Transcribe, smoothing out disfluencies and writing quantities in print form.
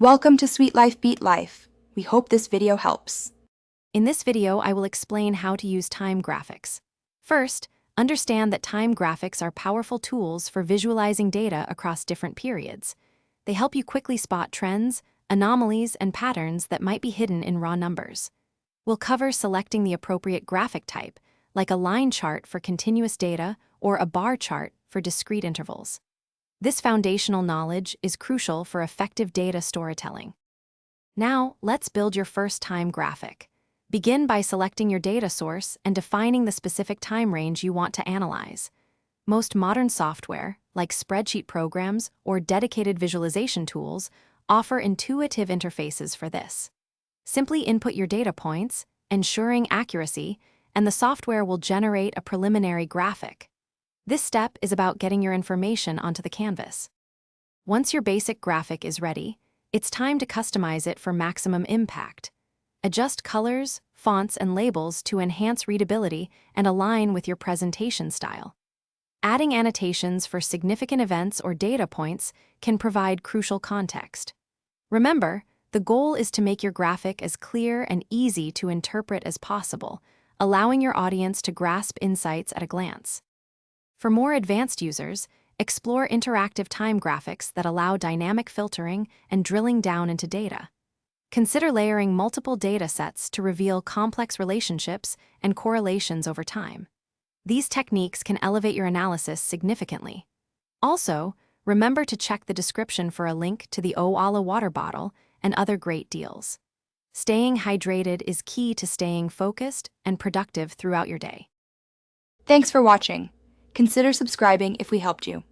Welcome to Sweet Life Beat Life. We hope this video helps. In this video, I will explain how to use time graphics. First, understand that time graphics are powerful tools for visualizing data across different periods. They help you quickly spot trends, anomalies, and patterns that might be hidden in raw numbers. We'll cover selecting the appropriate graphic type, like a line chart for continuous data or a bar chart for discrete intervals. This foundational knowledge is crucial for effective data storytelling. Now, let's build your first time graphic. Begin by selecting your data source and defining the specific time range you want to analyze. Most modern software, like spreadsheet programs or dedicated visualization tools, offer intuitive interfaces for this. Simply input your data points, ensuring accuracy, and the software will generate a preliminary graphic. This step is about getting your information onto the canvas. Once your basic graphic is ready, it's time to customize it for maximum impact. Adjust colors, fonts, and labels to enhance readability and align with your presentation style. Adding annotations for significant events or data points can provide crucial context. Remember, the goal is to make your graphic as clear and easy to interpret as possible, allowing your audience to grasp insights at a glance. For more advanced users, explore interactive time graphics that allow dynamic filtering and drilling down into data. Consider layering multiple data sets to reveal complex relationships and correlations over time. These techniques can elevate your analysis significantly. Also, remember to check the description for a link to the Oala water bottle and other great deals. Staying hydrated is key to staying focused and productive throughout your day. Thanks for watching. Consider subscribing if we helped you.